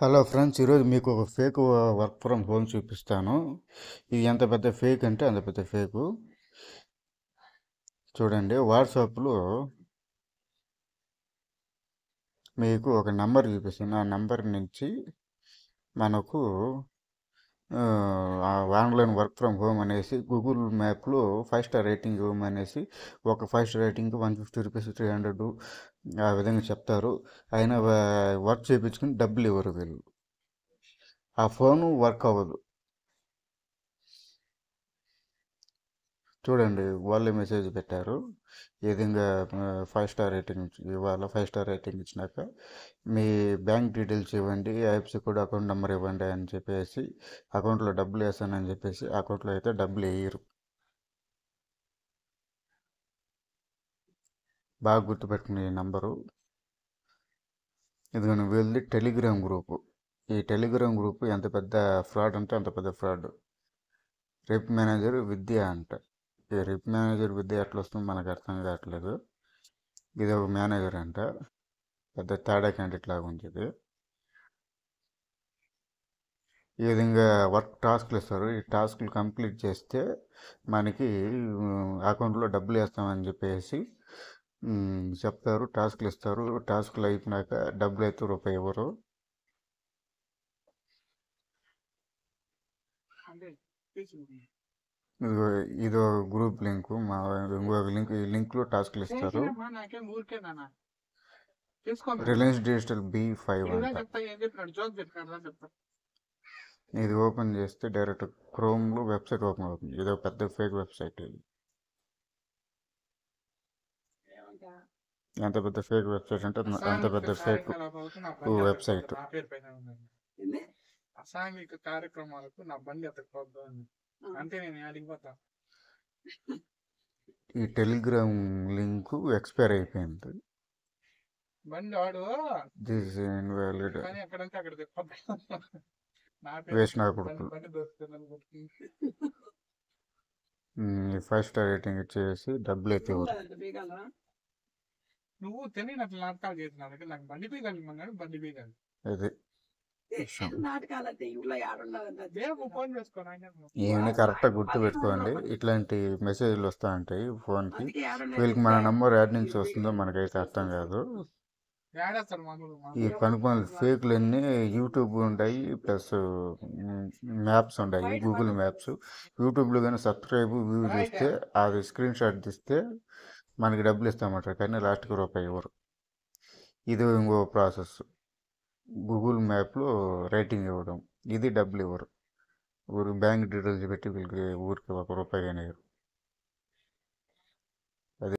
Hello friends, ఈరోజు మీకు ఒక ఫేక్ వర్క్ ఫ్రమ్ హోమ్ చూపిస్తాను. ఇది ఎంత పెద్ద ఫేక్ అంటే అంత పెద్ద ఫేకు. చూడండి, వాట్సాప్లో మీకు ఒక నంబర్ చూపిస్తాను. ఆ నంబర్ నుంచి మనకు ఆన్లైన్ వర్క్ ఫ్రమ్ హోమ్ అనేసి గూగుల్ మ్యాప్లో 5 స్టార్ రేటింగ్ ఇవ్వమనేసి ఒక 5 స్టార్ రేటింగ్ 150 రూపీస్ 300 ఆ విధంగా చెప్తారు. అయినా వర్క్ చేయించుకుని డబ్బులు ఇవ్వరు వీళ్ళు. ఆ ఫోను వర్క్ అవ్వదు. చూడండి, వాళ్ళే మెసేజ్ పెట్టారు. ఈ విధంగా 5 స్టార్ రేటింగ్ ఇవ్వాలి. 5 స్టార్ రేటింగ్ ఇచ్చినాక మీ బ్యాంక్ డీటెయిల్స్ ఇవ్వండి, ఐఎఫ్సి కోడ్ అకౌంట్ నెంబర్ ఇవ్వండి అని చెప్పేసి అకౌంట్లో డబ్బులు వేస్తానని చెప్పేసి అకౌంట్లో అయితే డబ్బులు వేయరు. బాగా గుర్తుపెట్టుకునే ఈ నంబరు. ఇదిగోని వీళ్ళది టెలిగ్రామ్ గ్రూపు. ఈ టెలిగ్రామ్ గ్రూప్ ఎంత పెద్ద ఫ్రాడ్ అంటే అంత పెద్ద ఫ్రాడ్. రిప్ మేనేజర్ విద్య అంట. ఈ రిప్ మేనేజర్ విద్య ఎట్లా వస్తుందో మనకు అర్థం కావట్లేదు. ఇది ఒక మేనేజర్ అంట. పెద్ద తేడా క్యాండిడేట్ లాగా ఉంది ఇది. ఈ విధంగా వర్క్ టాస్క్లు ఇస్తారు. ఈ టాస్క్లు కంప్లీట్ చేస్తే మనకి అకౌంట్లో డబ్బులు వేస్తామని చెప్పేసి చెప్తారు. టాస్క్లు ఇస్తారు. టాస్క్లు అయిపోయినాక డబ్బులు అయితే రూపాయి ఇవ్వరు. ఇదిగో ఇది ఒక గ్రూప్ లింక్. మా ఇంకొక లింక్, ఈ లింక్లో టాస్క్లు ఇస్తారు. రిలయన్స్ డిజిటల్ B5 అంట. ఇది ఓపెన్ చేస్తే డైరెక్ట్ క్రోమ్లో వెబ్సైట్ ఓపెన్ అవుతుంది. ఇది ఒక పెద్ద ఫేక్ వెబ్సైట్. ఇది ఎంత పెద్ద ఫేక్ వెబ్సైట్ అంటే అంత పెద్ద ఫేక్ వెబ్సైట్. అసాంఘిక కార్యక్రమాలకు నా బండి ఎత్తకపోద్దు అని అంటే నేను అడిగిపోతా. ఈ టెలిగ్రామ్ లింక్ ఎక్స్పైర్ అయిపోయింది. బండి వాడు దిస్ ఇన్వాలిడ్ కానీ ఎక్కడంటే అక్కడ తిప్పొద్దు. వేసిన కొడుకులు. 5 స్టార్ రేటింగ్ ఇచ్చేసి డబ్బులు అయితే నువ్వు తెలియనట్లు నాటకాలు చేసిన నాకు బండి పీగాలి, బండి పీగాలి. అది ఫోన్ చేసుకో. ఈయన కరెక్ట్గా గుర్తు పెట్టుకోండి. ఇట్లాంటి మెసేజ్లు వస్తూ ఉంటాయి ఫోన్కి. వీళ్ళకి మన నంబర్ యాడ్ నుంచి వస్తుందో మనకైతే అర్థం కాదు. ఈ పనులు ఫేక్లన్నీ యూట్యూబ్ ఉంటాయి, ప్లస్ మ్యాప్స్ ఉంటాయి, గూగుల్ మ్యాప్స్. యూట్యూబ్లో కానీ సబ్స్క్రైబ్ వ్యూ చేస్తే అది స్క్రీన్ షాట్ తీస్తే మనకి డబ్బులు ఇస్తామంటారు, కానీ లాస్ట్కి రూపాయి ఇవ్వరు. ఇది ఇంకో ప్రాసెస్. గూగుల్ మ్యాప్లో రేటింగ్ ఇవ్వడం, ఇది డబ్బులు ఇవ్వరు. ఊరికి బ్యాంక్ డీటెయిల్స్ పెట్టి వీళ్ళకి ఊరికి 1 రూపాయి కానీ ఇవ్వరు.